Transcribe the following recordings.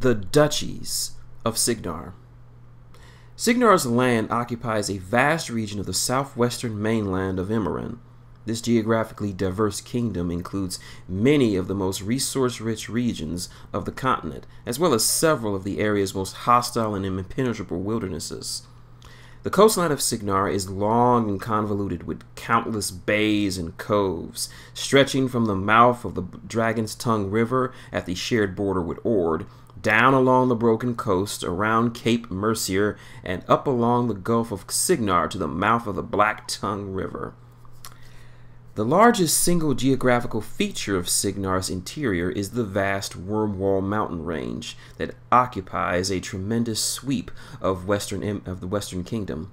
The duchies of Cygnar. Cygnar's land occupies a vast region of the southwestern mainland of Immoren. This geographically diverse kingdom includes many of the most resource-rich regions of the continent, as well as several of the area's most hostile and impenetrable wildernesses. The coastline of Cygnar is long and convoluted, with countless bays and coves, stretching from the mouth of the Dragon's Tongue River at the shared border with Ord, down along the broken coast, around Cape Mercier, and up along the Gulf of Cygnar to the mouth of the Black Tongue River. The largest single geographical feature of Cygnar's interior is the vast Wormwall mountain range that occupies a tremendous sweep of the Western Kingdom.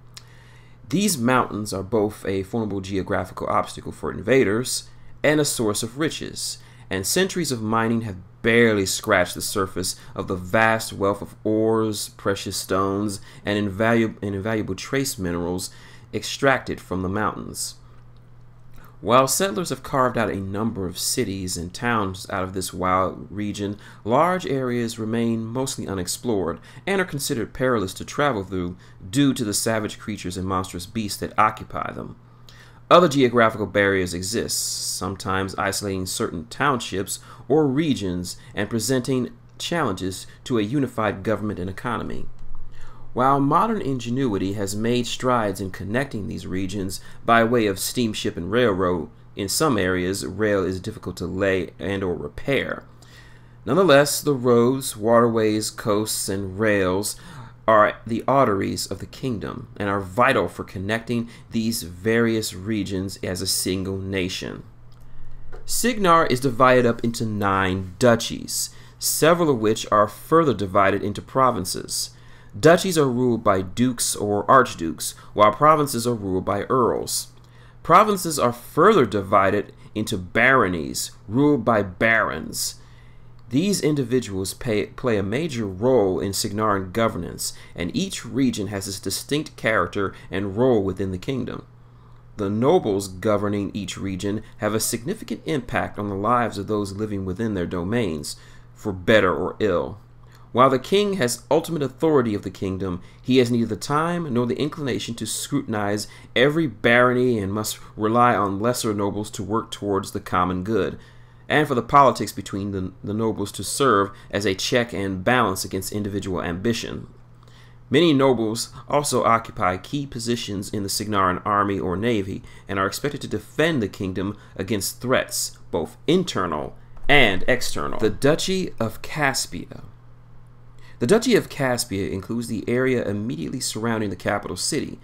These mountains are both a formidable geographical obstacle for invaders and a source of riches, and centuries of mining have barely scratched the surface of the vast wealth of ores, precious stones, and invaluable trace minerals extracted from the mountains. While settlers have carved out a number of cities and towns out of this wild region, large areas remain mostly unexplored and are considered perilous to travel through due to the savage creatures and monstrous beasts that occupy them. Other geographical barriers exist, sometimes isolating certain townships or regions and presenting challenges to a unified government and economy. While modern ingenuity has made strides in connecting these regions by way of steamship and railroad, in some areas rail is difficult to lay and or repair. Nonetheless, the roads, waterways, coasts, and rails are the arteries of the kingdom and are vital for connecting these various regions as a single nation. Cygnar is divided up into 9 duchies, several of which are further divided into provinces. Duchies are ruled by dukes or archdukes, while provinces are ruled by earls. Provinces are further divided into baronies, ruled by barons. These individuals play a major role in Cygnaran governance, and each region has its distinct character and role within the kingdom. The nobles governing each region have a significant impact on the lives of those living within their domains, for better or ill. While the king has ultimate authority of the kingdom, he has neither the time nor the inclination to scrutinize every barony and must rely on lesser nobles to work towards the common good, and for the politics between the nobles to serve as a check and balance against individual ambition. Many nobles also occupy key positions in the Cygnaran army or navy and are expected to defend the kingdom against threats, both internal and external. The Duchy of Caspia. The Duchy of Caspia includes the area immediately surrounding the capital city,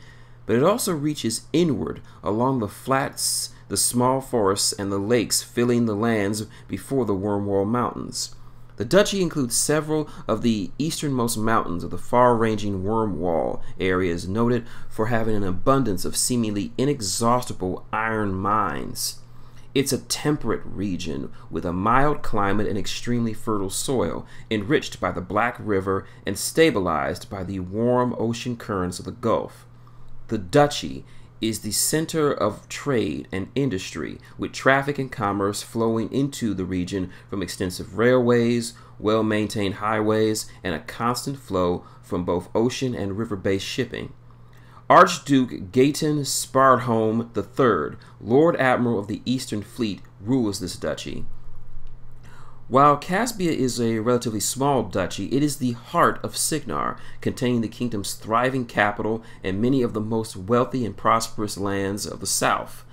but it also reaches inward along the flats, the small forests, and the lakes filling the lands before the Wormwall Mountains. The duchy includes several of the easternmost mountains of the far-ranging Wormwall areas, noted for having an abundance of seemingly inexhaustible iron mines. It's a temperate region with a mild climate and extremely fertile soil, enriched by the Black River and stabilized by the warm ocean currents of the Gulf. The duchy is the center of trade and industry, with traffic and commerce flowing into the region from extensive railways, well-maintained highways, and a constant flow from both ocean and river-based shipping. Archduke Gaetan Spardholm III, Lord Admiral of the Eastern Fleet, rules this duchy. While Caspia is a relatively small duchy, it is the heart of Cygnar, containing the kingdom's thriving capital and many of the most wealthy and prosperous lands of the south.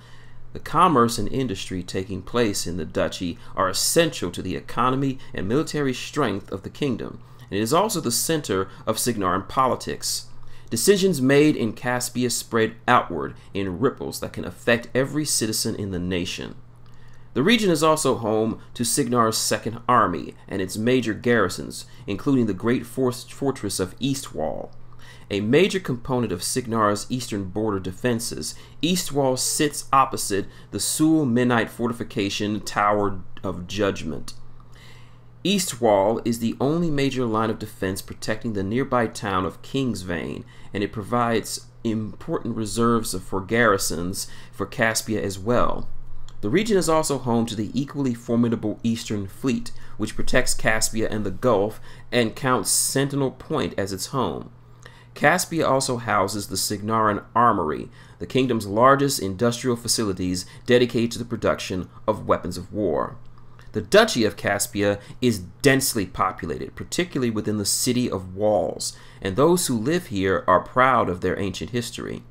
The commerce and industry taking place in the duchy are essential to the economy and military strength of the kingdom, and it is also the center of Cygnaran politics. Decisions made in Caspia spread outward in ripples that can affect every citizen in the nation. The region is also home to Cygnar's Second Army and its major garrisons, including the great fortress of Eastwall. A major component of Cygnar's eastern border defenses, Eastwall sits opposite the Sul Midnight Fortification Tower of Judgment. Eastwall is the only major line of defense protecting the nearby town of Kingsvane, and it provides important reserves for garrisons for Caspia as well. The region is also home to the equally formidable Eastern Fleet, which protects Caspia and the Gulf and counts Sentinel Point as its home. Caspia also houses the Cygnaran Armory, the kingdom's largest industrial facilities dedicated to the production of weapons of war. The Duchy of Caspia is densely populated, particularly within the city of walls, and those who live here are proud of their ancient history.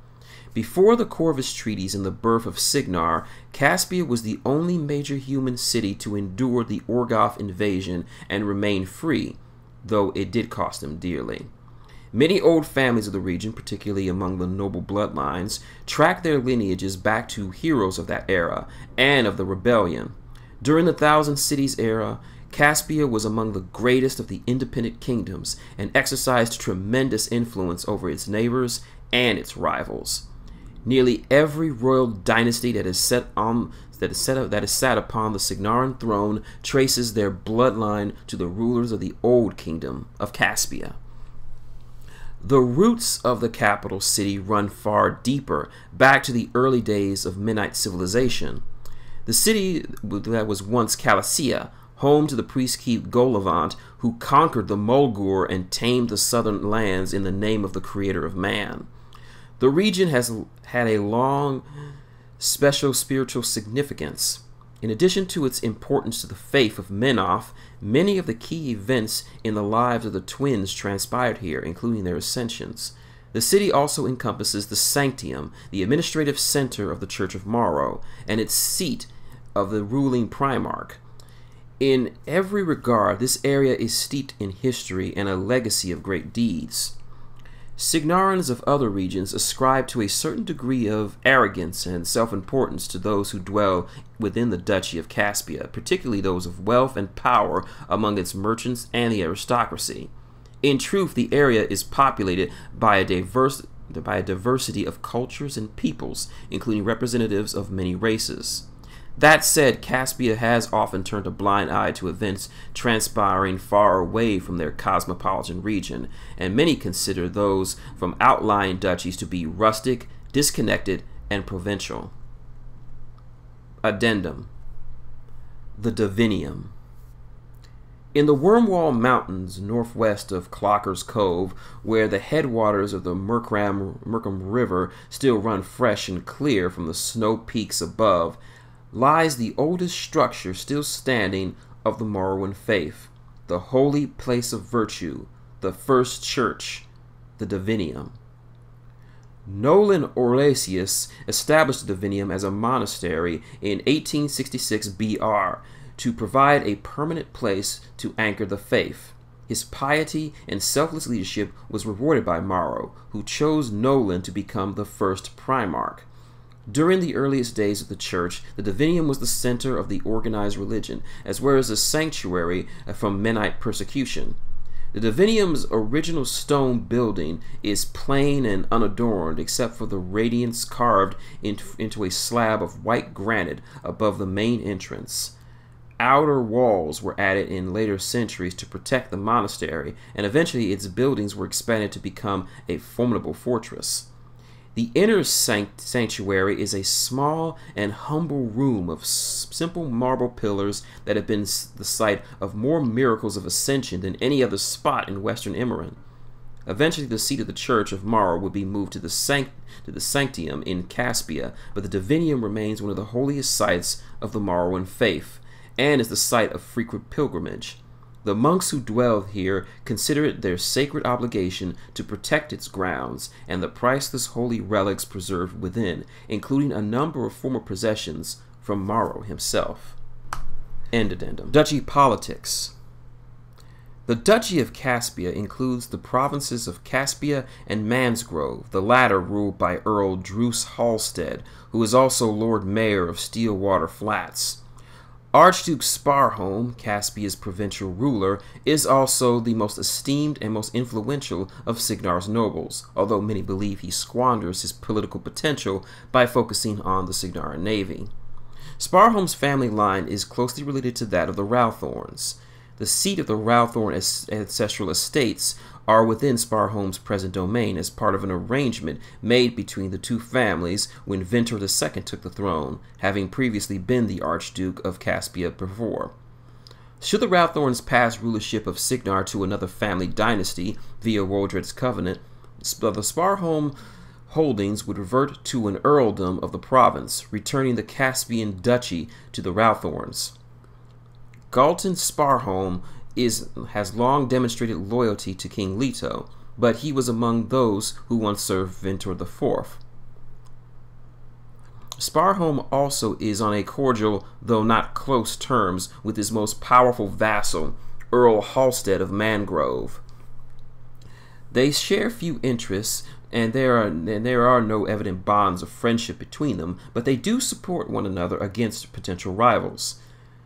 Before the Corvus treaties and the birth of Cygnar, Caspia was the only major human city to endure the Orgoth invasion and remain free, though it did cost them dearly. Many old families of the region, particularly among the noble bloodlines, track their lineages back to heroes of that era and of the rebellion. During the Thousand Cities era, Caspia was among the greatest of the independent kingdoms and exercised tremendous influence over its neighbors and its rivals. Nearly every royal dynasty that is sat upon the Cygnaran throne traces their bloodline to the rulers of the old kingdom of Caspia. The roots of the capital city run far deeper, back to the early days of Mennite civilization. The city that was once Calacia, home to the priest king Golavant, who conquered the Mulgur and tamed the southern lands in the name of the creator of man. The region has had a long, special spiritual significance. In addition to its importance to the faith of Menoth, many of the key events in the lives of the twins transpired here, including their ascensions. The city also encompasses the Sanctium, the administrative center of the Church of Morrow, and its seat of the ruling Primarch. In every regard, this area is steeped in history and a legacy of great deeds. Cygnarans of other regions ascribe to a certain degree of arrogance and self-importance to those who dwell within the Duchy of Caspia, particularly those of wealth and power among its merchants and the aristocracy. In truth, the area is populated by a diversity of cultures and peoples, including representatives of many races. That said, Caspia has often turned a blind eye to events transpiring far away from their cosmopolitan region, and many consider those from outlying duchies to be rustic, disconnected, and provincial. Addendum. The Divinium. In the Wormwall Mountains, northwest of Clocker's Cove, where the headwaters of the Merkham River still run fresh and clear from the snow peaks above, lies the oldest structure still standing of the Morrowan faith, the holy place of virtue, the first church, the Divinium. Nolan Orlesius established the Divinium as a monastery in 1866 BR to provide a permanent place to anchor the faith. His piety and selfless leadership was rewarded by Morrow, who chose Nolan to become the first Primarch. During the earliest days of the church, the Divinium was the center of the organized religion, as well as a sanctuary from Mennite persecution. The Divinium's original stone building is plain and unadorned, except for the radiance carved into a slab of white granite above the main entrance. Outer walls were added in later centuries to protect the monastery, and eventually its buildings were expanded to become a formidable fortress. The inner sanctuary is a small and humble room of simple marble pillars that have been the site of more miracles of ascension than any other spot in western Immoren. Eventually, the seat of the Church of Morrow would be moved to the Sanctium in Caspia, but the Divinium remains one of the holiest sites of the Morrowan faith, and is the site of frequent pilgrimage. The monks who dwell here consider it their sacred obligation to protect its grounds and the priceless holy relics preserved within, including a number of former possessions from Morrow himself. End addendum. Duchy politics. The Duchy of Caspia includes the provinces of Caspia and Mansgrove, the latter ruled by Earl Druce Halstead, who is also Lord Mayor of Steelwater Flats. Archduke Sparholm, Caspia's provincial ruler, is also the most esteemed and most influential of Cygnar's nobles, although many believe he squanders his political potential by focusing on the Cygnaran navy. Sparholm's family line is closely related to that of the Rowthorns. The seat of the Rowthorn ancestral estates are within Sparholm's present domain as part of an arrangement made between the two families when Ventur II took the throne, having previously been the Archduke of Caspia before. Should the Rathorns pass rulership of Cygnar to another family dynasty via Wodred's covenant, the Sparholm holdings would revert to an earldom of the province, returning the Caspian duchy to the Rathorns. Galton Sparholm has long demonstrated loyalty to King Leto, but he was among those who once served Ventur IV. Sparholm also is on a cordial, though not close, terms with his most powerful vassal, Earl Halstead of Mangrove. They share few interests, and there are no evident bonds of friendship between them, but they do support one another against potential rivals.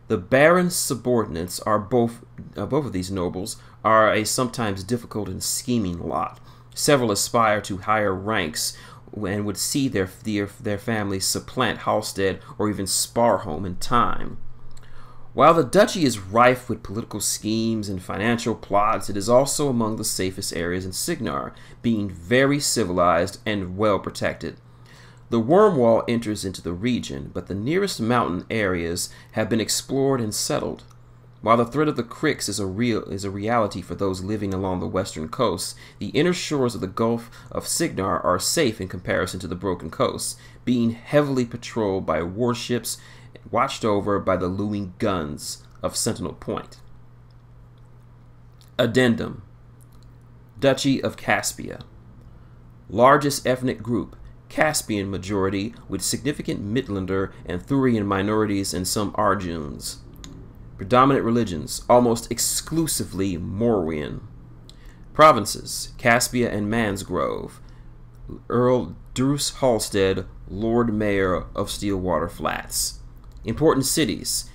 The Baron's subordinates are both of these nobles are a sometimes difficult and scheming lot. Several aspire to higher ranks and would see their families supplant Halstead or even Sparholm in time. While the duchy is rife with political schemes and financial plots, it is also among the safest areas in Cygnar, being very civilized and well protected. The Wormwall enters into the region, but the nearest mountain areas have been explored and settled. While the threat of the Cricks is a reality for those living along the western coast, the inner shores of the Gulf of Cygnar are safe in comparison to the Broken Coast, being heavily patrolled by warships watched over by the looming guns of Sentinel Point. Addendum: Duchy of Caspia. Largest ethnic group: Caspian majority with significant Midlander and Thurian minorities and some Arjuns. Predominant religions: almost exclusively Morwian. Provinces: Caspia and Mansgrove. Earl Druce Halstead, Lord Mayor of Steelwater Flats. Important cities: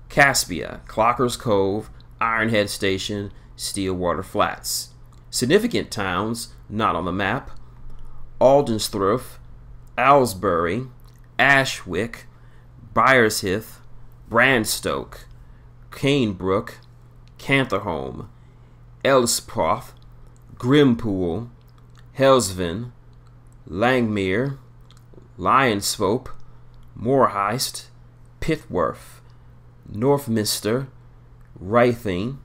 Caspia, Clocker's Cove, Ironhead Station, Steelwater Flats. Significant towns not on the map: Aldensthorpe, Owlsbury, Ashwick, Briersheath, Branstoke, Canebrook, Cantherholm, Elsproth, Grimpool, Helsvin, Langmere, Lionsfope, Moorheist, Pitworth, Northminster, Rhything,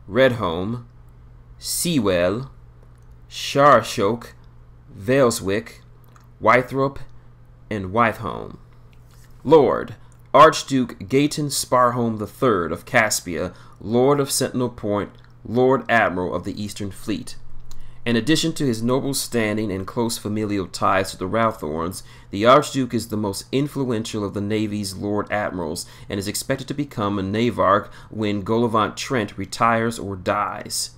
Redholm, Sewell, Sharshoke, Valeswick, Wythrop, and Wythholm. Lord: Archduke Gayton Sparholm III of Caspia, Lord of Sentinel Point, Lord Admiral of the Eastern Fleet. In addition to his noble standing and close familial ties to the Rathorns, the Archduke is the most influential of the Navy's Lord Admirals and is expected to become a Navarch when Golavant Trent retires or dies.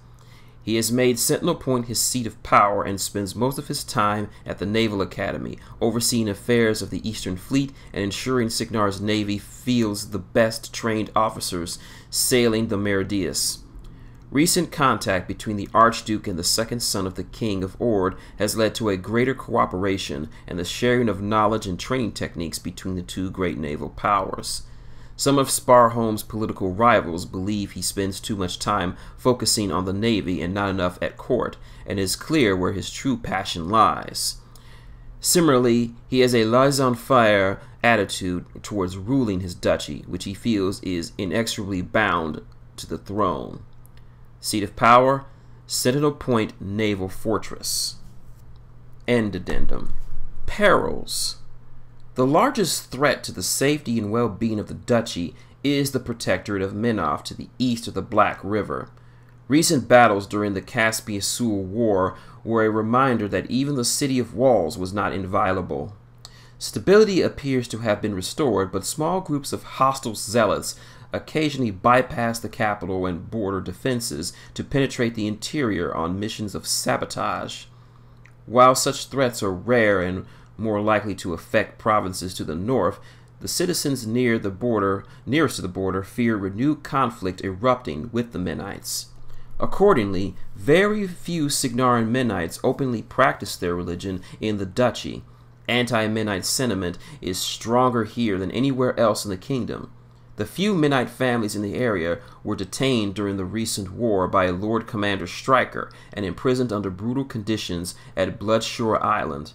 He has made Sentinel Point his seat of power and spends most of his time at the Naval Academy, overseeing affairs of the Eastern Fleet and ensuring Cygnar's navy fields the best trained officers sailing the Meridius. Recent contact between the Archduke and the second son of the King of Ord has led to a greater cooperation and the sharing of knowledge and training techniques between the two great naval powers. Some of Sparholm's political rivals believe he spends too much time focusing on the navy and not enough at court, and it is clear where his true passion lies. Similarly, he has a laissez-faire attitude towards ruling his duchy, which he feels is inexorably bound to the throne. Seat of power: Sentinel Point Naval Fortress. End addendum. Perils. The largest threat to the safety and well-being of the duchy is the Protectorate of Menoff to the east of the Black River. Recent battles during the Caspia-Sul War were a reminder that even the City of Walls was not inviolable. Stability appears to have been restored, but small groups of hostile zealots occasionally bypass the capital and border defenses to penetrate the interior on missions of sabotage. While such threats are rare and more likely to affect provinces to the north, the citizens nearest to the border fear renewed conflict erupting with the Menites. Accordingly, very few Cygnaran Menites openly practice their religion in the duchy. Anti-Menite sentiment is stronger here than anywhere else in the kingdom. The few Mennonite families in the area were detained during the recent war by Lord Commander Stryker and imprisoned under brutal conditions at Bloodshore Island.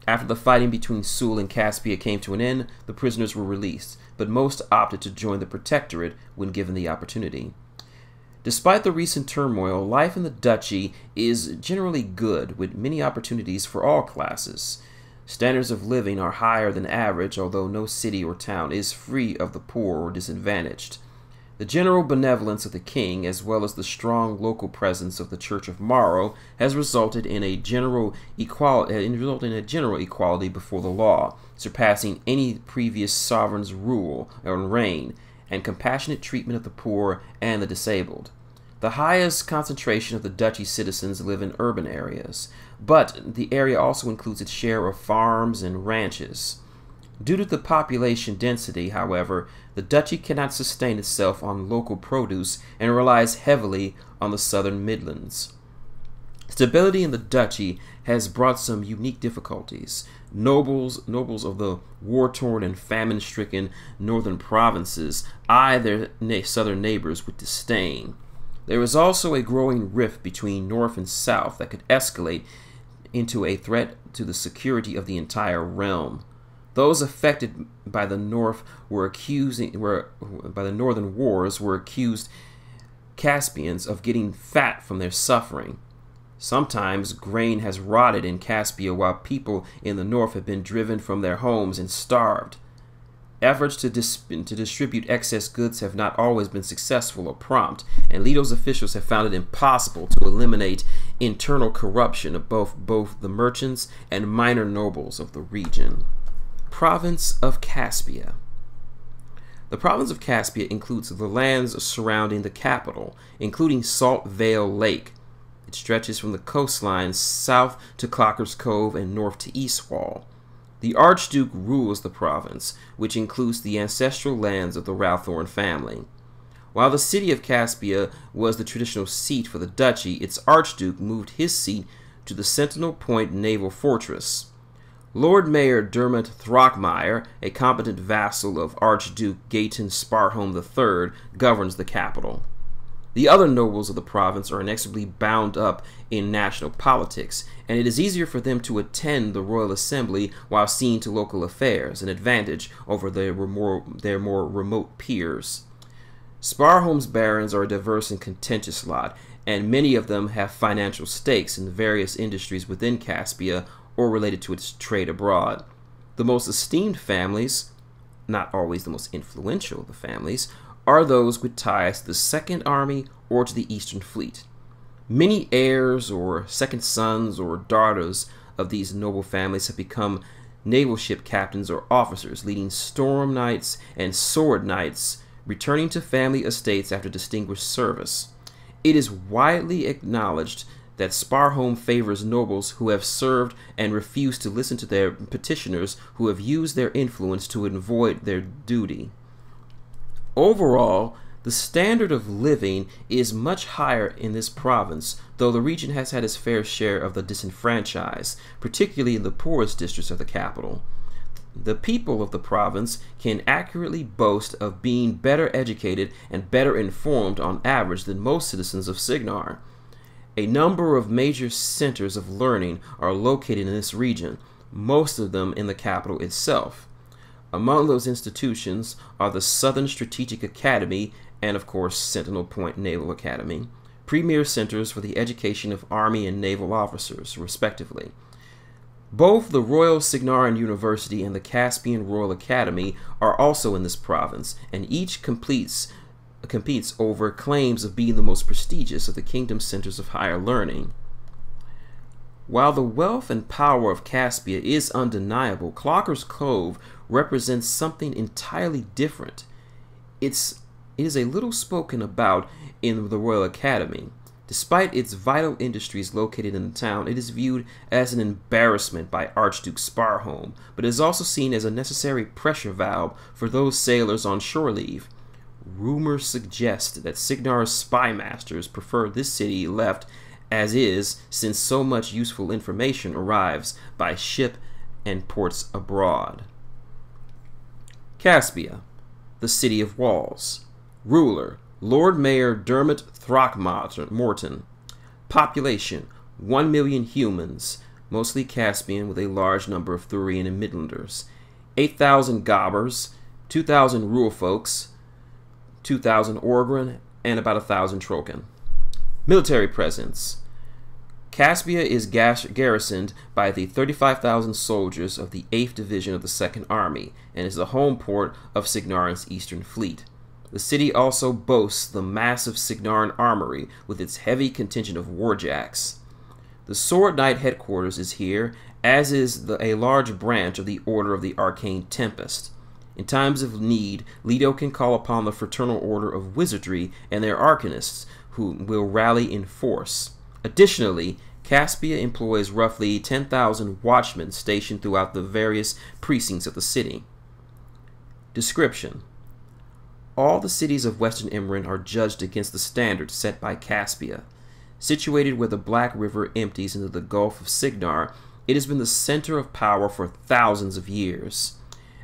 After the fighting between Sul and Caspia came to an end, the prisoners were released, but most opted to join the Protectorate when given the opportunity. Despite the recent turmoil, life in the duchy is generally good, with many opportunities for all classes. Standards of living are higher than average, although no city or town is free of the poor or disadvantaged. The general benevolence of the king, as well as the strong local presence of the Church of Morrow, has resulted in a general equality before the law, surpassing any previous sovereign's rule or reign, and compassionate treatment of the poor and the disabled. The highest concentration of the duchy citizens live in urban areas, but the area also includes its share of farms and ranches. Due to the population density, however, the duchy cannot sustain itself on local produce and relies heavily on the southern Midlands. Stability in the duchy has brought some unique difficulties. Nobles of the war-torn and famine-stricken northern provinces eye their southern neighbors with disdain. There is also a growing rift between North and South that could escalate into a threat to the security of the entire realm. Those affected by the Northern wars were accused Caspians of getting fat from their suffering. Sometimes grain has rotted in Caspia while people in the north have been driven from their homes and starved. Efforts to distribute excess goods have not always been successful or prompt, and Leto's officials have found it impossible to eliminate internal corruption of both the merchants and minor nobles of the region. Province of Caspia. The province of Caspia includes the lands surrounding the capital, including Salt Vale Lake. It stretches from the coastline south to Clocker's Cove and north to Eastwall. The Archduke rules the province, which includes the ancestral lands of the Rawthorne family. While the city of Caspia was the traditional seat for the duchy, its Archduke moved his seat to the Sentinel Point naval fortress. Lord Mayor Dermot Throckmire, a competent vassal of Archduke Gayton Sparhome III, governs the capital. The other nobles of the province are inexorably bound up in national politics, and it is easier for them to attend the royal assembly while seeing to local affairs, an advantage over their more remote peers. Sparhome's barons are a diverse and contentious lot, and many of them have financial stakes in various industries within Caspia or related to its trade abroad. The most esteemed families, not always the most influential of the families, are those with ties to the Second Army or to the Eastern Fleet. Many heirs or second sons or daughters of these noble families have become naval ship captains or officers, leading storm knights and sword knights, returning to family estates after distinguished service. It is widely acknowledged that Sparhome favors nobles who have served and refuse to listen to their petitioners who have used their influence to avoid their duty. Overall, the standard of living is much higher in this province, though the region has had its fair share of the disenfranchised, particularly in the poorest districts of the capital. The people of the province can accurately boast of being better educated and better informed on average than most citizens of Cygnar. A number of major centers of learning are located in this region, most of them in the capital itself. Among those institutions are the Southern Strategic Academy and, of course, Sentinel Point Naval Academy, premier centers for the education of Army and naval officers, respectively. Both the Royal Cygnaran University and the Caspian Royal Academy are also in this province, and each competes over claims of being the most prestigious of the kingdom's centers of higher learning. While the wealth and power of Caspia is undeniable, Clocker's Cove represents something entirely different. It is a little spoken about in the Royal Academy. Despite its vital industries located in the town, it is viewed as an embarrassment by Archduke Sparhome, but is also seen as a necessary pressure valve for those sailors on shore leave. Rumors suggest that Cygnar's spy masters prefer this city left as is, since so much useful information arrives by ship and ports abroad. Caspia. the City of Walls. Ruler, Lord Mayor Dermot Throckmorton. Population, 1 million humans, mostly Caspian with a large number of Thurian and Midlanders. 8,000 Gobbers, 2,000 rural folks, 2,000 Orgren, and about 1,000 Trokan. Military presence. Caspia is garrisoned by the 35,000 soldiers of the 8th Division of the 2nd Army and is the home port of Cygnar's Eastern Fleet. The city also boasts the massive Cygnar armory with its heavy contingent of warjacks. The Sword Knight headquarters is here, as is a large branch of the Order of the Arcane Tempest. In times of need, Leto can call upon the Fraternal Order of Wizardry and their arcanists, who will rally in force. Additionally, Caspia employs roughly 10,000 watchmen stationed throughout the various precincts of the city. Description: all the cities of Western Immoren are judged against the standards set by Caspia. Situated where the Black River empties into the Gulf of Cygnar, it has been the center of power for thousands of years.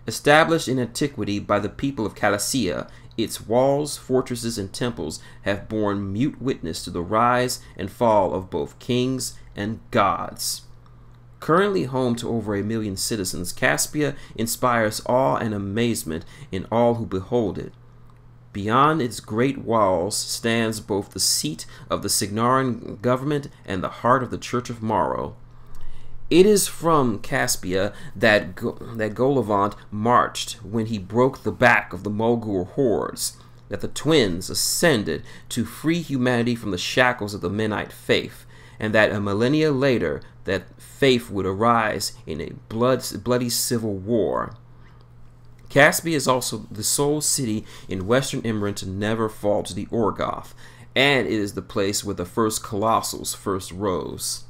Established in antiquity by the people of Calacia, its walls, fortresses, and temples have borne mute witness to the rise and fall of both kings and gods. Currently home to over 1 million citizens, Caspia inspires awe and amazement in all who behold it. Beyond its great walls stands both the seat of the Cygnaran government and the heart of the Church of Morrow. It is from Caspia that Golavant marched when he broke the back of the Mulgur hordes, that the twins ascended to free humanity from the shackles of the Menite faith, and that a millennia later that faith would arise in a bloody civil war. Caspia is also the sole city in Western Immoren to never fall to the Orgoth, and it is the place where the first Colossals first rose.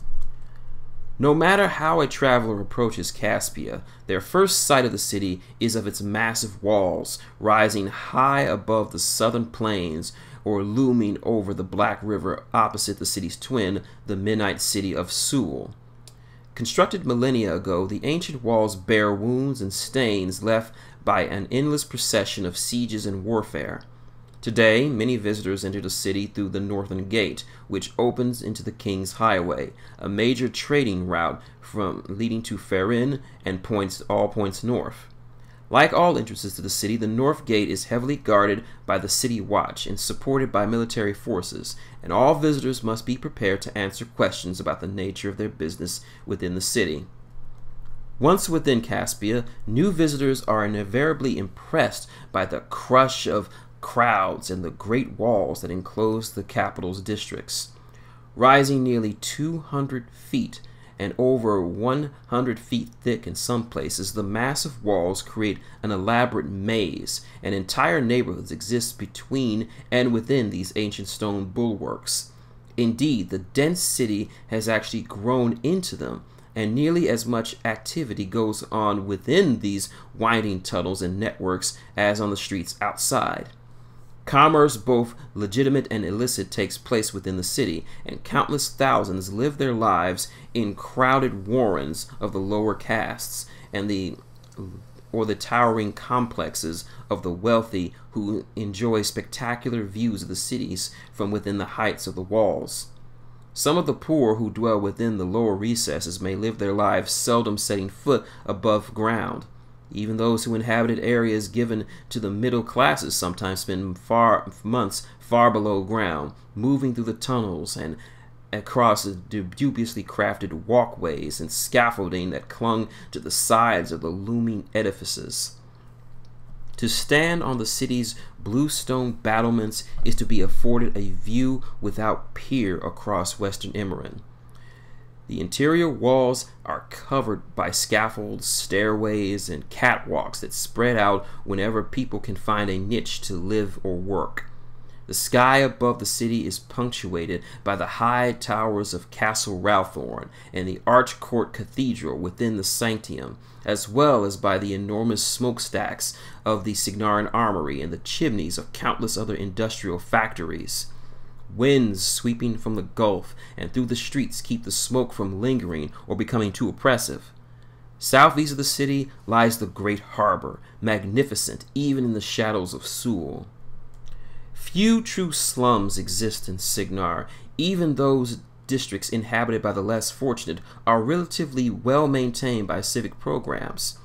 No matter how a traveler approaches Caspia, their first sight of the city is of its massive walls, rising high above the southern plains or looming over the Black River opposite the city's twin, the Menite city of Sewell. Constructed millennia ago, the ancient walls bear wounds and stains left by an endless procession of sieges and warfare. Today, many visitors enter the city through the Northern Gate, which opens into the King's Highway, a major trading route leading to Farin and all points north. Like all entrances to the city, the North Gate is heavily guarded by the City Watch and supported by military forces, and all visitors must be prepared to answer questions about the nature of their business within the city. Once within Caspia, new visitors are invariably impressed by the crush of crowds and the great walls that enclose the capital's districts. Rising nearly 200 feet and over 100 feet thick in some places, the massive walls create an elaborate maze, and entire neighborhoods exist between and within these ancient stone bulwarks. Indeed, the dense city has actually grown into them, and nearly as much activity goes on within these winding tunnels and networks as on the streets outside. Commerce, both legitimate and illicit, takes place within the city, and countless thousands live their lives in crowded warrens of the lower castes and the towering complexes of the wealthy who enjoy spectacular views of the cities from within the heights of the walls. Some of the poor who dwell within the lower recesses may live their lives seldom setting foot above ground. Even those who inhabited areas given to the middle classes sometimes spend months far below ground, moving through the tunnels and across the dubiously crafted walkways and scaffolding that clung to the sides of the looming edifices. To stand on the city's blue stone battlements is to be afforded a view without peer across Western Immoren. The interior walls are covered by scaffolds, stairways, and catwalks that spread out whenever people can find a niche to live or work. The sky above the city is punctuated by the high towers of Castle Ralthorn and the Arch Court Cathedral within the Sanctium, as well as by the enormous smokestacks of the Cygnaran armory and the chimneys of countless other industrial factories. Winds sweeping from the Gulf and through the streets keep the smoke from lingering or becoming too oppressive. Southeast of the city lies the Great Harbor, magnificent even in the shadows of Seoul. Few true slums exist in Cygnar. Even those districts inhabited by the less fortunate are relatively well maintained by civic programs.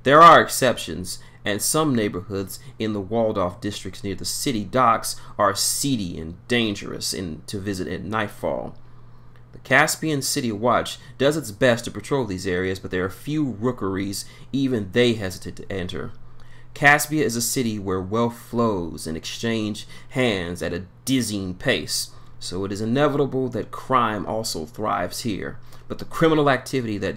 There are exceptions, and some neighborhoods in the walled-off districts near the city docks are seedy and dangerous to visit at nightfall. The Caspian City Watch does its best to patrol these areas, but there are few rookeries even they hesitate to enter. Caspia is a city where wealth flows and exchange hands at a dizzying pace, so it is inevitable that crime also thrives here. But the criminal activity that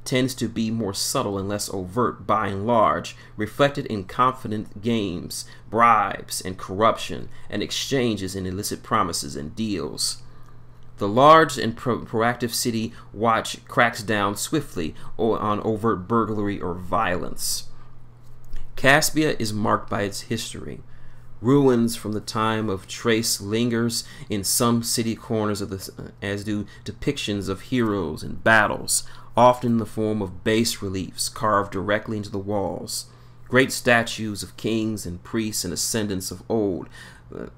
tends to be more subtle and less overt by and large, reflected in confident games, bribes, and corruption, and exchanges in illicit promises and deals. The large and proactive city watch cracks down swiftly on overt burglary or violence. Caspia is marked by its history. Ruins from the time of Trace lingers in some city corners, as do depictions of heroes and battles, often in the form of bas reliefs carved directly into the walls. Great statues of kings and priests and ascendants of old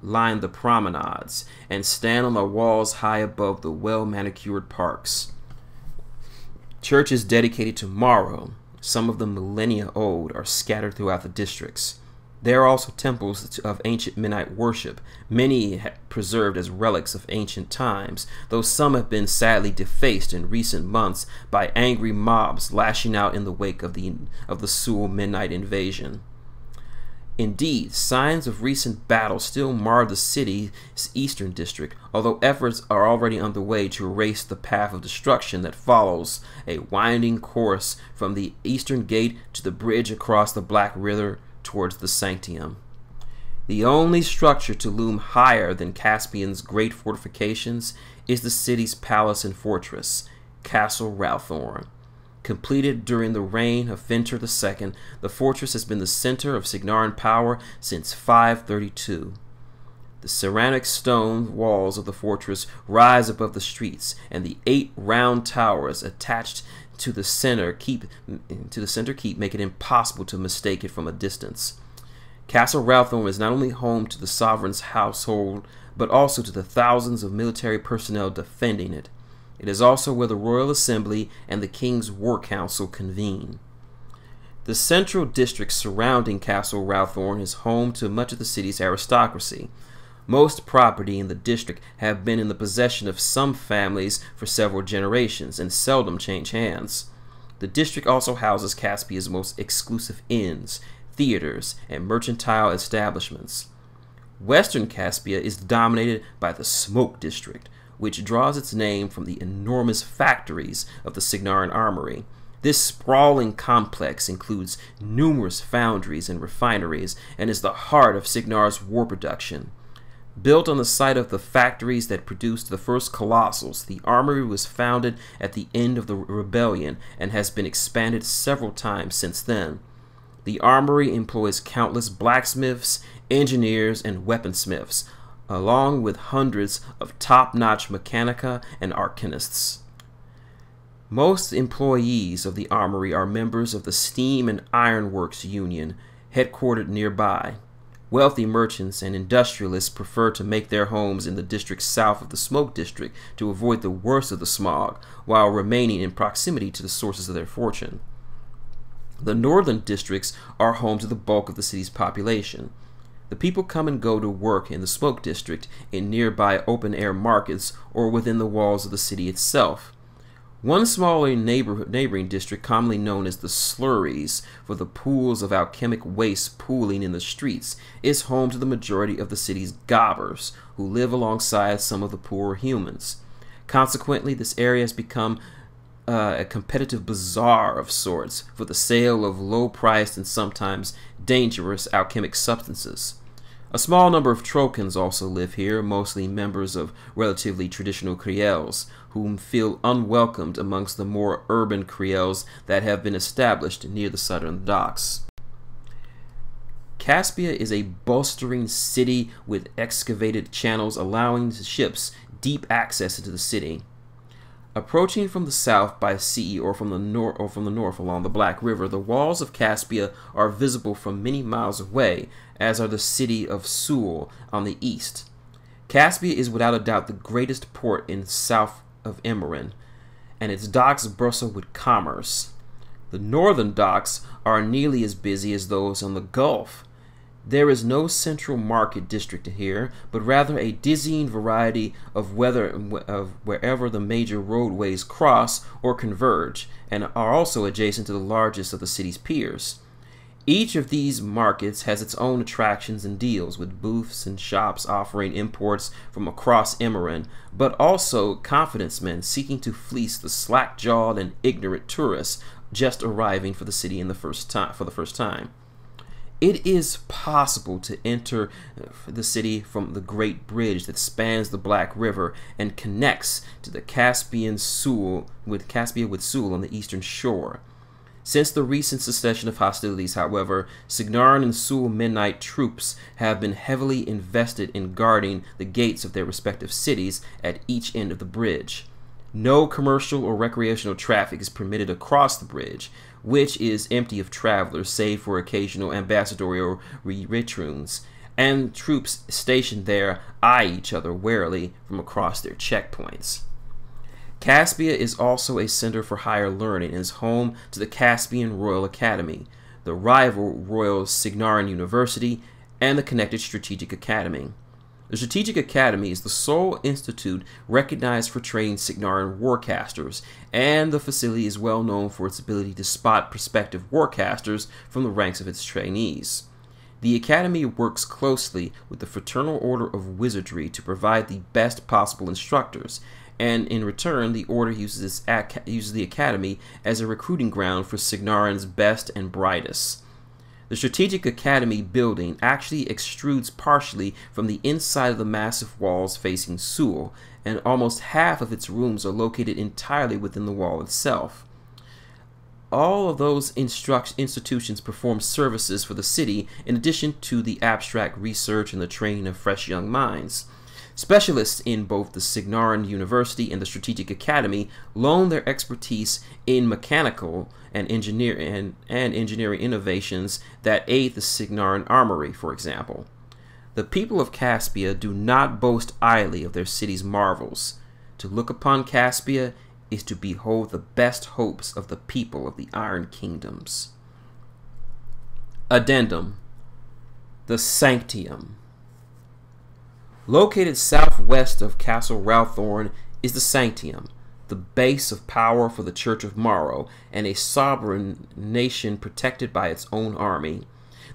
line the promenades and stand on the walls high above the well-manicured parks. Churches dedicated to Maro, some of them millennia old, are scattered throughout the districts. There are also temples of ancient Mennonite worship, many preserved as relics of ancient times, though some have been sadly defaced in recent months by angry mobs lashing out in the wake of the Seoul Mennonite invasion. Indeed, signs of recent battle still mar the city's eastern district, although efforts are already underway to erase the path of destruction that follows a winding course from the eastern gate to the bridge across the Black River towards the Sanctium. The only structure to loom higher than Caspian's great fortifications is the city's palace and fortress, Castle Rawthorn. Completed during the reign of Finter II, the fortress has been the center of Cygnaran power since 532. The ceramic stone walls of the fortress rise above the streets, and the 8 round towers attached to the center keep make it impossible to mistake it from a distance. Castle Rawthorn is not only home to the sovereign's household, but also to the thousands of military personnel defending it. It is also where the Royal Assembly and the King's War Council convene. The central district surrounding Castle Rawthorn is home to much of the city's aristocracy. Most property in the district have been in the possession of some families for several generations and seldom change hands. The district also houses Caspia's most exclusive inns, theaters, and mercantile establishments. Western Caspia is dominated by the Smoke District, which draws its name from the enormous factories of the Cygnaran armory. This sprawling complex includes numerous foundries and refineries and is the heart of Cygnar's war production. Built on the site of the factories that produced the first colossals, the armory was founded at the end of the rebellion and has been expanded several times since then. The armory employs countless blacksmiths, engineers, and weaponsmiths, along with hundreds of top-notch mechanica and arcanists. Most employees of the armory are members of the Steam and Iron Works Union, headquartered nearby. Wealthy merchants and industrialists prefer to make their homes in the district south of the Smoke District to avoid the worst of the smog, while remaining in proximity to the sources of their fortune. The northern districts are home to the bulk of the city's population. The people come and go to work in the Smoke District, in nearby open-air markets, or within the walls of the city itself. One smaller neighboring district, commonly known as the Slurries, for the pools of alchemic waste pooling in the streets, is home to the majority of the city's gobbers, who live alongside some of the poorer humans. Consequently, this area has become a competitive bazaar of sorts for the sale of low-priced and sometimes dangerous alchemic substances. A small number of Trokans also live here, mostly members of relatively traditional Creoles, whom feel unwelcomed amongst the more urban Creoles that have been established near the southern docks. Caspia is a bustling city with excavated channels allowing ships deep access into the city. Approaching from the south by sea or from the north along the Black River, the walls of Caspia are visible from many miles away, as are the city of Sul on the east. Caspia is without a doubt the greatest port in south of Immoren, and its docks bristle with commerce. The northern docks are nearly as busy as those on the Gulf. There is no central market district here, but rather a dizzying variety of wherever the major roadways cross or converge, and are also adjacent to the largest of the city's piers. Each of these markets has its own attractions and deals, with booths and shops offering imports from across Immoren, but also confidence men seeking to fleece the slack-jawed and ignorant tourists just arriving for the city for the first time. It is possible to enter the city from the great bridge that spans the Black River and connects to the Caspia with Sul on the eastern shore. Since the recent cessation of hostilities, however, Cygnar and Sul Mennonite troops have been heavily invested in guarding the gates of their respective cities at each end of the bridge. No commercial or recreational traffic is permitted across the bridge, which is empty of travelers save for occasional ambassadorial returns, and troops stationed there eye each other warily from across their checkpoints. Caspia is also a center for higher learning and is home to the Caspian Royal Academy, the rival Royal Cygnar University, and the connected Strategic Academy. The Strategic Academy is the sole institute recognized for training Cygnar warcasters, and the facility is well known for its ability to spot prospective warcasters from the ranks of its trainees. The Academy works closely with the Fraternal Order of Wizardry to provide the best possible instructors, and in return, the Order uses the Academy as a recruiting ground for Cygnarans' best and brightest. The Strategic Academy building actually extrudes partially from the inside of the massive walls facing Sul, and almost half of its rooms are located entirely within the wall itself. All of those institutions perform services for the city in addition to the abstract research and the training of fresh young minds. Specialists in both the Cygnar University and the Strategic Academy loan their expertise in mechanical and engineering innovations that aid the Cygnar armory, for example. The people of Caspia do not boast idly of their city's marvels. To look upon Caspia is to behold the best hopes of the people of the Iron Kingdoms. Addendum: the Sanctium. Located southwest of Castle Rawthorn is the Sanctium, the base of power for the Church of Morrow, and a sovereign nation protected by its own army.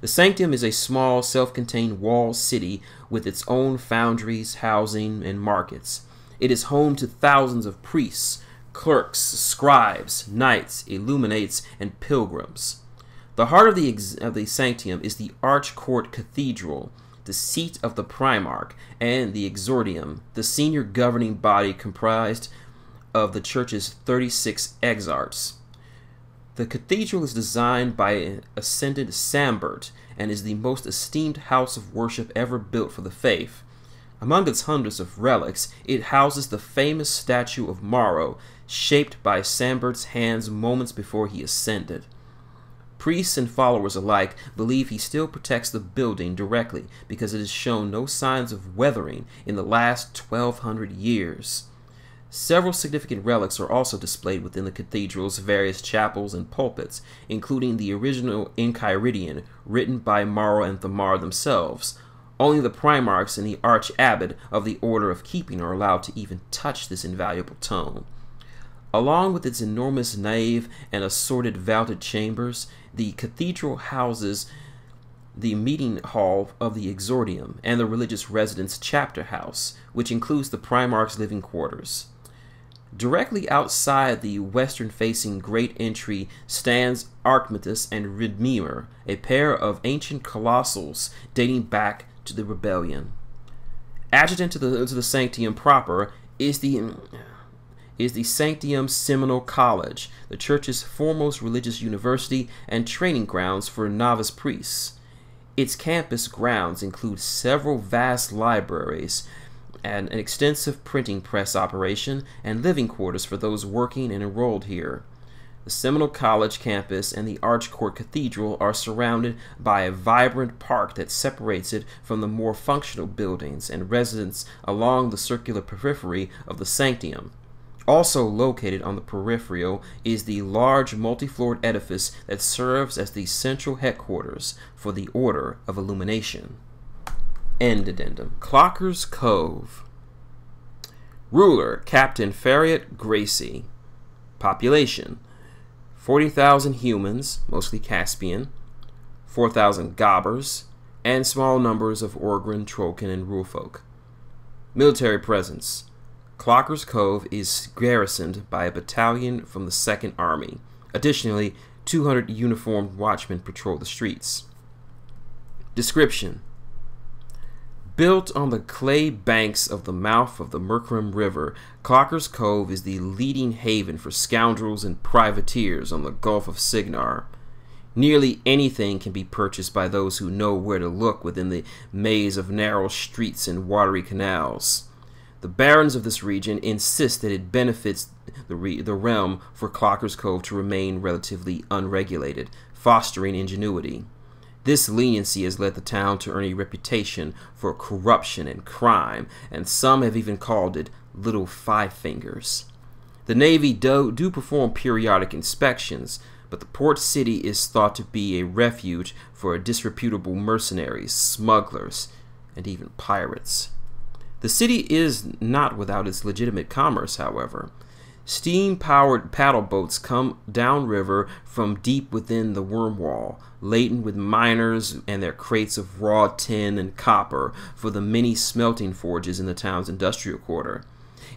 The Sanctium is a small, self-contained walled city with its own foundries, housing, and markets. It is home to thousands of priests, clerks, scribes, knights, illuminates, and pilgrims. The heart of the Sanctium is the Archcourt Cathedral, the seat of the Primarch, and the Exordium, the senior governing body comprised of the church's 36 exarchs. The cathedral is designed by Ascended Sambert and is the most esteemed house of worship ever built for the faith. Among its hundreds of relics, it houses the famous statue of Morrow, shaped by Sambert's hands moments before he ascended. Priests and followers alike believe he still protects the building directly because it has shown no signs of weathering in the last 1,200 years. Several significant relics are also displayed within the cathedral's various chapels and pulpits, including the original Enchiridion written by Morrow and Thamar themselves. Only the Primarchs and the Arch-Abbot of the Order of Keeping are allowed to even touch this invaluable tome. Along with its enormous nave and assorted vaulted chambers, the cathedral houses the meeting hall of the Exordium and the religious residence chapter house, which includes the Primarch's living quarters. Directly outside the western-facing great entry stands Archmatus and Ridmir, a pair of ancient colossals dating back to the Rebellion. Adjacent to the Sanctium proper is the Sanctium Seminole College, the church's foremost religious university and training grounds for novice priests. Its campus grounds include several vast libraries an extensive printing press operation and living quarters for those working and enrolled here. The Seminole College campus and the Archcourt Cathedral are surrounded by a vibrant park that separates it from the more functional buildings and residents along the circular periphery of the sanctum. Also located on the peripheral is the large multi-floored edifice that serves as the central headquarters for the Order of Illumination. End addendum. Clocker's Cove. Ruler, Captain Farragut Gracie. Population, 40,000 humans, mostly Caspian, 4,000 Gobbers, and small numbers of Orgrin, Trollkin, and Rulefolk. Military presence. Clocker's Cove is garrisoned by a battalion from the 2nd Army. Additionally, 200 uniformed watchmen patrol the streets. Description. Built on the clay banks of the mouth of the Mercrim River, Clocker's Cove is the leading haven for scoundrels and privateers on the Gulf of Cygnar. Nearly anything can be purchased by those who know where to look within the maze of narrow streets and watery canals. The barons of this region insist that it benefits the realm for Clocker's Cove to remain relatively unregulated, fostering ingenuity. This leniency has led the town to earn a reputation for corruption and crime, and some have even called it Little Five Fingers. The Navy do perform periodic inspections, but the port city is thought to be a refuge for disreputable mercenaries, smugglers, and even pirates. The city is not without its legitimate commerce, however. Steam-powered paddle boats come downriver from deep within the worm wall, laden with miners and their crates of raw tin and copper for the many smelting forges in the town's industrial quarter.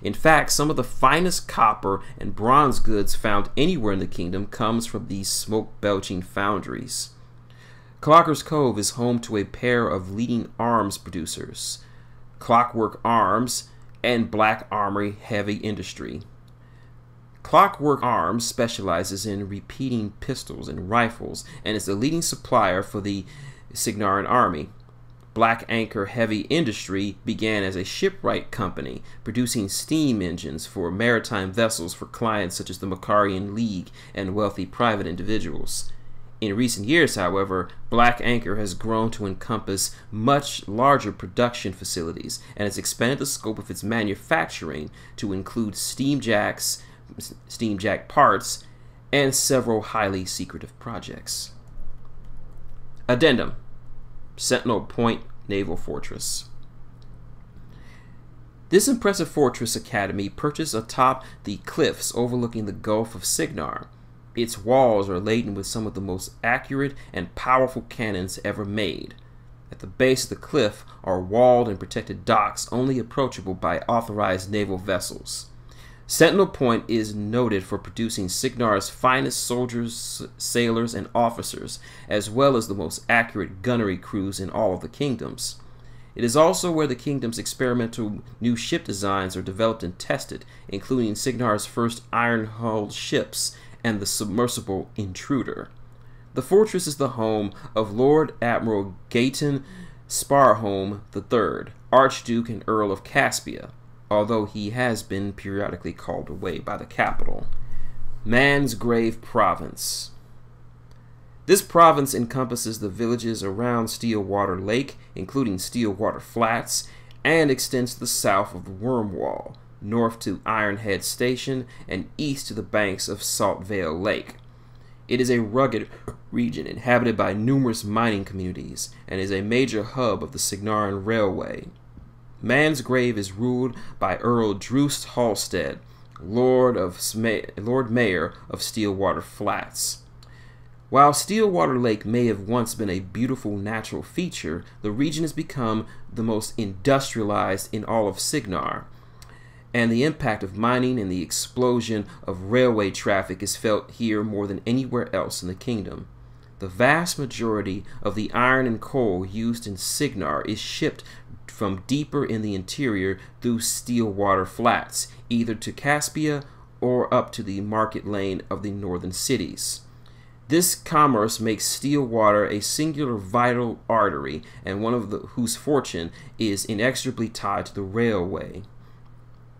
In fact, some of the finest copper and bronze goods found anywhere in the kingdom comes from these smoke-belching foundries. Clocker's Cove is home to a pair of leading arms producers, Clockwork Arms and Black Armory Heavy Industry. Clockwork Arms specializes in repeating pistols and rifles and is the leading supplier for the Cygnaran army. Black Anchor Heavy Industry began as a shipwright company, producing steam engines for maritime vessels for clients such as the Macarian League and wealthy private individuals. In recent years, however, Black Anchor has grown to encompass much larger production facilities and has expanded the scope of its manufacturing to include steamjack parts, and several highly secretive projects. Addendum. Sentinel Point Naval Fortress. This impressive fortress academy perches atop the cliffs overlooking the Gulf of Cygnar. Its walls are laden with some of the most accurate and powerful cannons ever made. At the base of the cliff are walled and protected docks only approachable by authorized naval vessels. Sentinel Point is noted for producing Cygnar's finest soldiers, sailors, and officers, as well as the most accurate gunnery crews in all of the kingdoms. It is also where the kingdom's experimental new ship designs are developed and tested, including Cygnar's first iron-hulled ships and the submersible Intruder. The fortress is the home of Lord Admiral Gayton Sparholm III, Archduke and Earl of Caspia, although he has been periodically called away by the capital. Mansgrave Province. This province encompasses the villages around Stillwater Lake, including Stillwater Flats, and extends to the south of the Worm Wall, north to Ironhead Station, and east to the banks of Salt Vale Lake. It is a rugged region inhabited by numerous mining communities and is a major hub of the Cygnaran Railway. Mansgrave is ruled by Earl Droost Halstead, Lord Mayor of Stillwater Flats. While Stillwater Lake may have once been a beautiful natural feature, the region has become the most industrialized in all of Cygnar, and the impact of mining and the explosion of railway traffic is felt here more than anywhere else in the kingdom. The vast majority of the iron and coal used in Cygnar is shipped from deeper in the interior through Stillwater Flats, either to Caspia or up to the market lane of the northern cities. This commerce makes Stillwater a singular vital artery, and one of whose fortune is inexorably tied to the railway.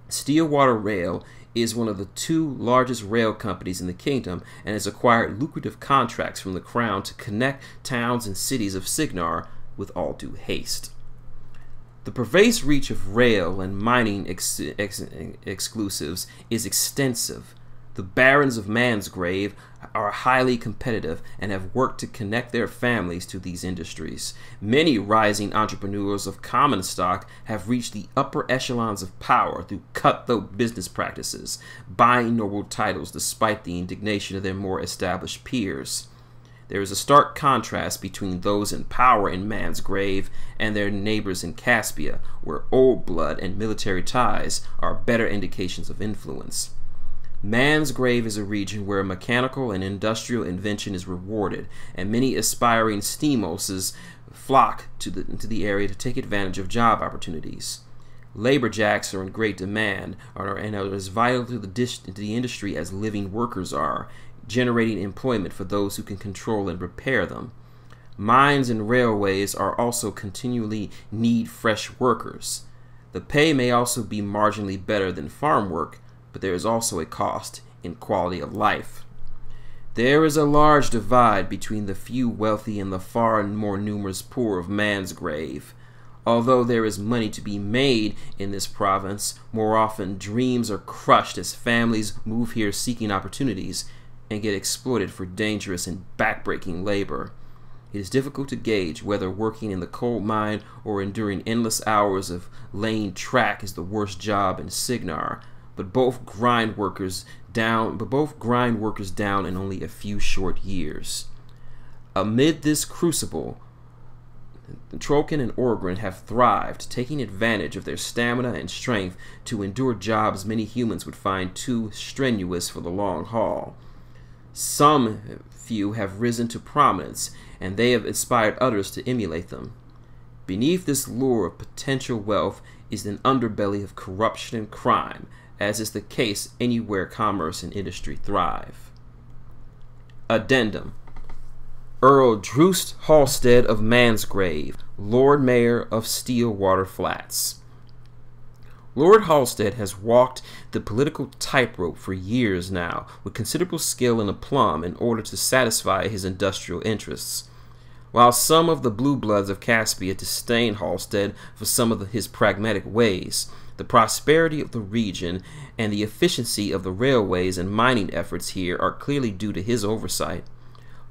Stillwater Rail is one of the two largest rail companies in the kingdom and has acquired lucrative contracts from the crown to connect towns and cities of Cygnar with all due haste. The pervasive reach of rail and mining exclusives is extensive. The barons of Mansgrave are highly competitive and have worked to connect their families to these industries. Many rising entrepreneurs of common stock have reached the upper echelons of power through cutthroat business practices, buying noble titles despite the indignation of their more established peers. There is a stark contrast between those in power in Mansgrave and their neighbors in Caspia, where old blood and military ties are better indications of influence. Mansgrave is a region where mechanical and industrial invention is rewarded, and many aspiring steamoses flock to the area to take advantage of job opportunities. Laborjacks are in great demand and are as vital to the industry as living workers are, generating employment for those who can control and repair them. Mines and railways are also continually need fresh workers. The pay may also be marginally better than farm work, but there is also a cost in quality of life. There is a large divide between the few wealthy and the far more numerous poor of Mansgrave. Although there is money to be made in this province, more often dreams are crushed as families move here seeking opportunities and get exploited for dangerous and backbreaking labor. It is difficult to gauge whether working in the coal mine or enduring endless hours of laying track is the worst job in Cygnar, but both grind workers down in only a few short years. Amid this crucible, Trollkin and Orgren have thrived, taking advantage of their stamina and strength to endure jobs many humans would find too strenuous for the long haul. Some few have risen to prominence, and they have inspired others to emulate them. Beneath this lure of potential wealth is an underbelly of corruption and crime, as is the case anywhere commerce and industry thrive. Addendum. Earl Droost Halstead of Mansgrave, Lord Mayor of Stillwater Flats. Lord Halstead has walked the political tightrope for years now, with considerable skill and aplomb in order to satisfy his industrial interests. While some of the blue bloods of Caspia disdain Halstead for some of his pragmatic ways, the prosperity of the region and the efficiency of the railways and mining efforts here are clearly due to his oversight.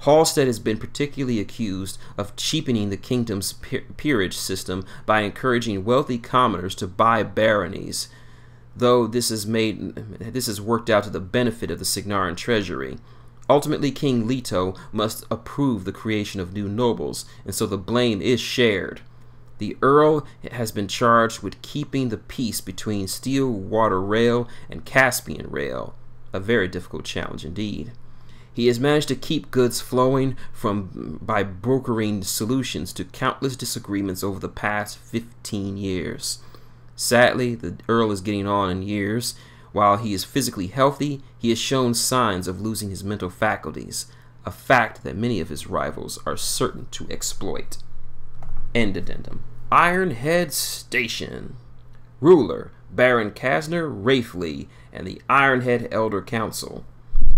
Halstead has been particularly accused of cheapening the kingdom's peerage system by encouraging wealthy commoners to buy baronies, though this has worked out to the benefit of the Cygnaran treasury. Ultimately, King Leto must approve the creation of new nobles, and so the blame is shared. The Earl has been charged with keeping the peace between Stillwater Rail and Caspian Rail, a very difficult challenge indeed. He has managed to keep goods flowing by brokering solutions to countless disagreements over the past 15 years. Sadly, the Earl is getting on in years. While he is physically healthy, he has shown signs of losing his mental faculties, a fact that many of his rivals are certain to exploit. End addendum. Ironhead Station. Ruler, Baron Cygnar Wraithley and the Ironhead Elder Council.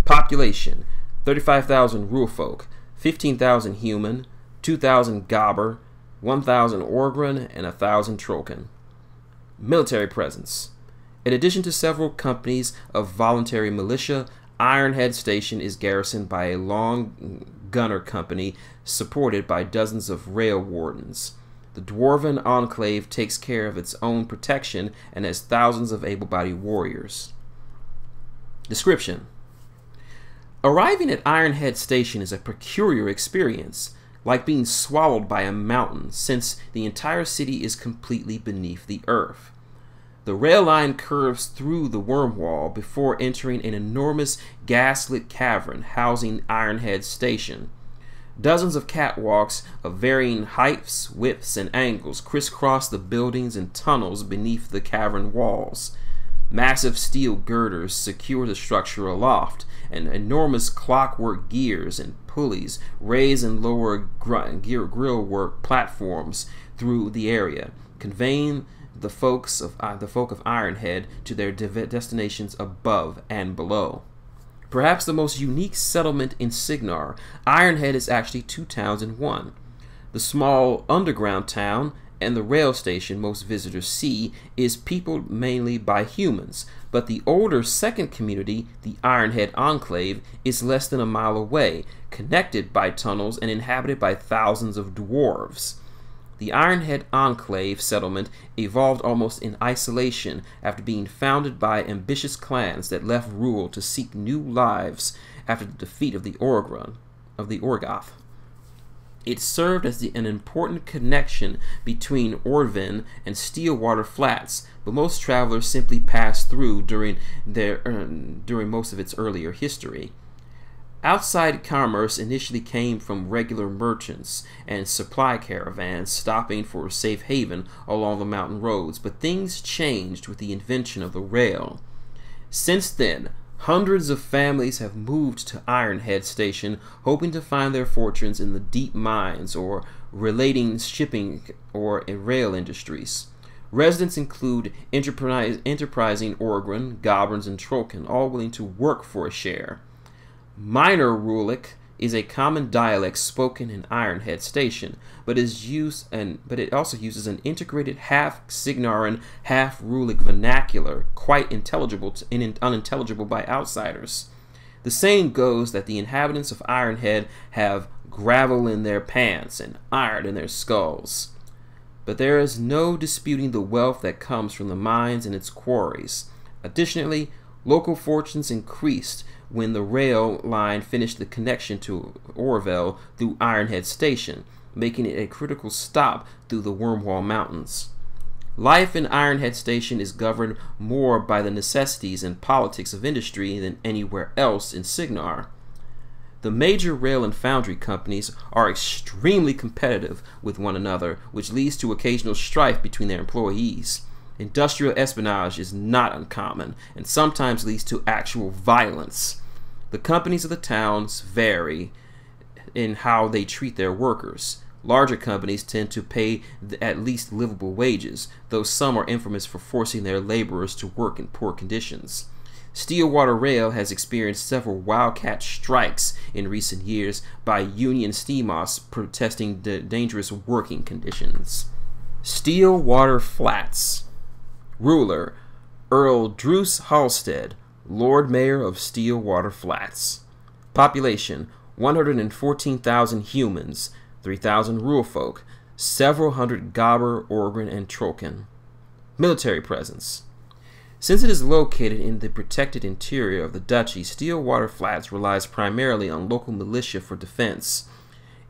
Population, 35,000 Rulefolk, 15,000 human, 2,000 Gobber, 1,000 Orgren, and 1,000 Trollkin. Military presence. In addition to several companies of voluntary militia, Ironhead Station is garrisoned by a long gunner company supported by dozens of rail wardens. The Dwarven Enclave takes care of its own protection and has thousands of able-bodied warriors. Description. Arriving at Ironhead Station is a peculiar experience, like being swallowed by a mountain, since the entire city is completely beneath the earth. The rail line curves through the worm wall before entering an enormous gaslit cavern housing Ironhead Station. Dozens of catwalks of varying heights, widths, and angles crisscross the buildings and tunnels beneath the cavern walls. Massive steel girders secure the structure aloft, and enormous clockwork gears and pulleys raise and lower grill work platforms through the area, conveying the folk of Ironhead to their destinations above and below. Perhaps the most unique settlement in Cygnar, Ironhead is actually two towns in one. The small underground town and the rail station most visitors see is peopled mainly by humans, but the older second community, the Ironhead Enclave, is less than a mile away, connected by tunnels and inhabited by thousands of dwarves. The Ironhead Enclave settlement evolved almost in isolation after being founded by ambitious clans that left rule to seek new lives after the defeat of the Orgoth. It served as an important connection between Orvin and Stillwater Flats, but most travelers simply passed through during most of its earlier history. Outside commerce initially came from regular merchants and supply caravans stopping for a safe haven along the mountain roads, but things changed with the invention of the rail. Since then, hundreds of families have moved to Ironhead Station, hoping to find their fortunes in the deep mines or relating shipping or rail industries. Residents include enterprising Orgren, Goblins, and Trollkin, all willing to work for a share. Minor Rulic is a common dialect spoken in Ironhead Station, but it also uses an integrated half Cygnaran, half Rulic vernacular, quite unintelligible by outsiders. The saying goes that the inhabitants of Ironhead have gravel in their pants and iron in their skulls. But there is no disputing the wealth that comes from the mines and its quarries. Additionally, local fortunes increased when the rail line finished the connection to Orville through Ironhead Station, making it a critical stop through the Wormwall Mountains. Life in Ironhead Station is governed more by the necessities and politics of industry than anywhere else in Cygnar. The major rail and foundry companies are extremely competitive with one another, which leads to occasional strife between their employees. Industrial espionage is not uncommon and sometimes leads to actual violence. The companies of the towns vary in how they treat their workers. Larger companies tend to pay at least livable wages, though some are infamous for forcing their laborers to work in poor conditions. Stillwater Rail has experienced several wildcat strikes in recent years by Union steamos protesting the dangerous working conditions. Stillwater Flats. Ruler, Earl Druce Halstead, Lord Mayor of Stillwater Flats. Population, 114,000 humans, 3,000 rural folk, several hundred Gobber, Orgren, and Trollkin. Military presence. Since it is located in the protected interior of the duchy, Stillwater Flats relies primarily on local militia for defense.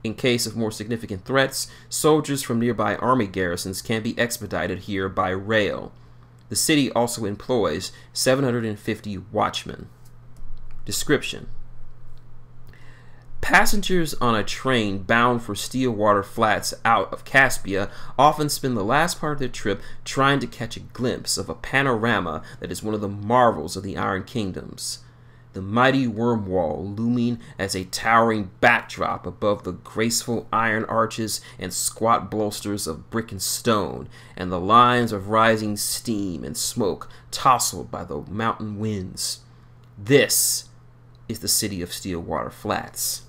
In case of more significant threats, soldiers from nearby army garrisons can be expedited here by rail. The city also employs 750 watchmen. Description. Passengers on a train bound for Stillwater Flats out of Caspia often spend the last part of their trip trying to catch a glimpse of a panorama that is one of the marvels of the Iron Kingdoms. The mighty Wormwall looming as a towering backdrop above the graceful iron arches and squat bolsters of brick and stone, and the lines of rising steam and smoke tousled by the mountain winds. This is the city of Stillwater Flats.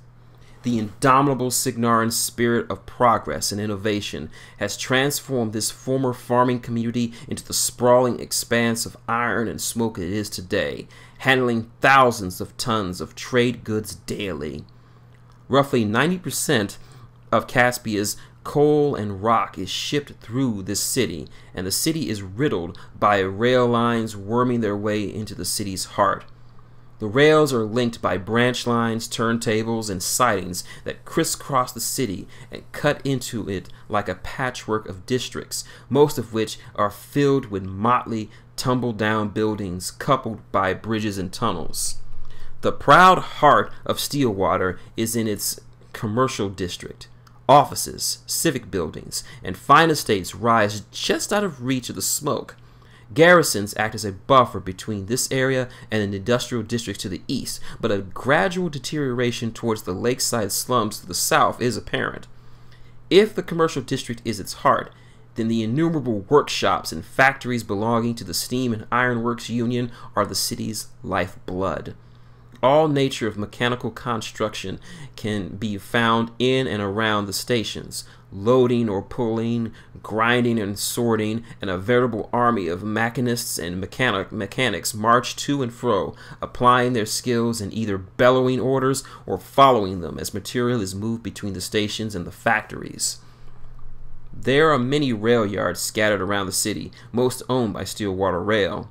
The indomitable Cygnaran spirit of progress and innovation has transformed this former farming community into the sprawling expanse of iron and smoke it is today, handling thousands of tons of trade goods daily. Roughly 90% of Caspia's coal and rock is shipped through this city, and the city is riddled by rail lines worming their way into the city's heart. The rails are linked by branch lines, turntables, and sidings that crisscross the city and cut into it like a patchwork of districts, most of which are filled with motley, tumble-down buildings coupled by bridges and tunnels. The proud heart of Stillwater is in its commercial district. Offices, civic buildings, and fine estates rise just out of reach of the smoke. Garrisons act as a buffer between this area and the industrial districts to the east, but a gradual deterioration towards the lakeside slums to the south is apparent. If the commercial district is its heart, then the innumerable workshops and factories belonging to the Steam and Ironworks Union are the city's lifeblood. All nature of mechanical construction can be found in and around the stations. Loading or pulling, grinding and sorting, and a veritable army of machinists and mechanics march to and fro, applying their skills in either bellowing orders or following them as material is moved between the stations and the factories. There are many rail yards scattered around the city, most owned by Stillwater Rail.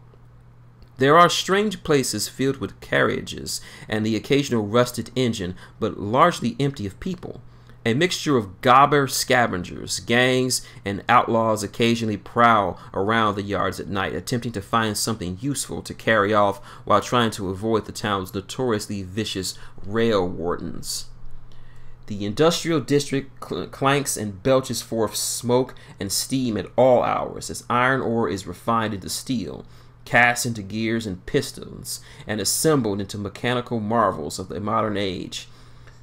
There are strange places filled with carriages and the occasional rusted engine, but largely empty of people. A mixture of gobber scavengers, gangs, and outlaws occasionally prowl around the yards at night, attempting to find something useful to carry off while trying to avoid the town's notoriously vicious rail wardens. The industrial district clanks and belches forth smoke and steam at all hours as iron ore is refined into steel, cast into gears and pistons, and assembled into mechanical marvels of the modern age.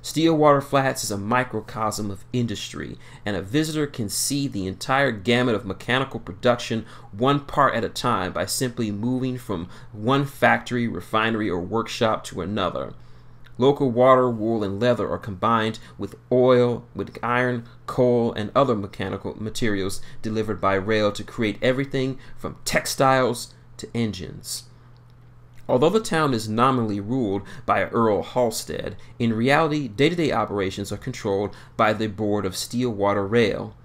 Stillwater Flats is a microcosm of industry, and a visitor can see the entire gamut of mechanical production one part at a time by simply moving from one factory, refinery, or workshop to another. Local water, wool, and leather are combined with oil, with iron, coal, and other mechanical materials delivered by rail to create everything from textiles to engines. Although the town is nominally ruled by Earl Halstead, in reality, day-to-day operations are controlled by the Board of Stillwater Rail.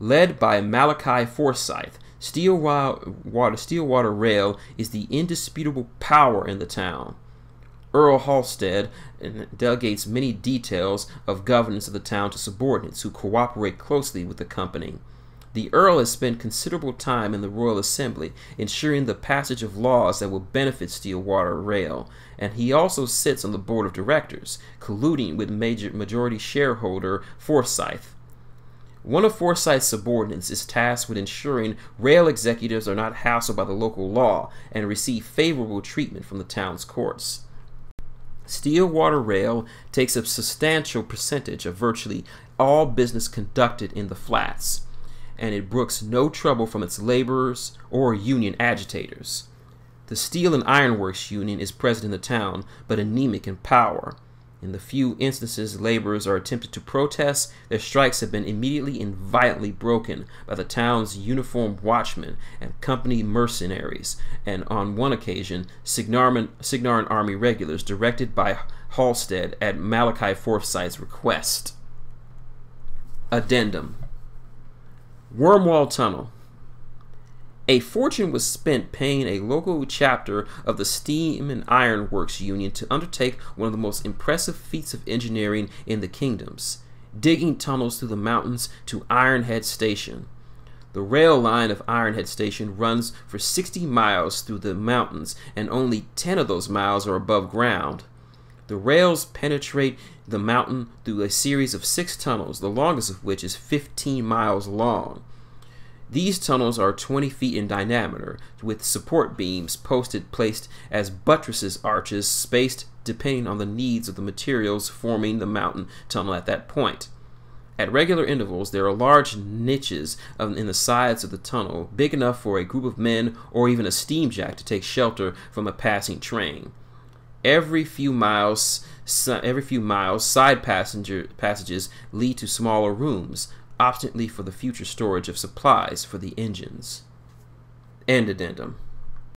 Led by Malachi Forsyth, Stillwater Rail is the indisputable power in the town. Earl Halstead delegates many details of governance of the town to subordinates who cooperate closely with the company. The Earl has spent considerable time in the Royal Assembly ensuring the passage of laws that will benefit Stillwater Rail, and he also sits on the board of directors, colluding with majority shareholder Forsyth. One of Forsyth's subordinates is tasked with ensuring rail executives are not hassled by the local law and receive favorable treatment from the town's courts. Stillwater Rail takes a substantial percentage of virtually all business conducted in the flats, and it brooks no trouble from its laborers or union agitators. The Steel and Ironworks Union is present in the town, but anemic in power. In the few instances laborers are attempted to protest, their strikes have been immediately and violently broken by the town's uniformed watchmen and company mercenaries, and on one occasion, Cygnar and Army regulars directed by Halstead at Malachi Forsyth's request. Addendum. Wormwall Tunnel. A fortune was spent paying a local chapter of the Steam and Ironworks Union to undertake one of the most impressive feats of engineering in the kingdoms, digging tunnels through the mountains to Ironhead Station. The rail line of Ironhead Station runs for 60 miles through the mountains, and only 10 of those miles are above ground. The rails penetrate the mountain through a series of 6 tunnels, the longest of which is 15 miles long. These tunnels are 20 feet in diameter, with support beams placed as buttresses arches spaced depending on the needs of the materials forming the mountain tunnel at that point. At regular intervals, there are large niches in the sides of the tunnel, big enough for a group of men or even a steamjack to take shelter from a passing train. Every few miles, side passages lead to smaller rooms, ostensibly for the future storage of supplies for the engines. End addendum.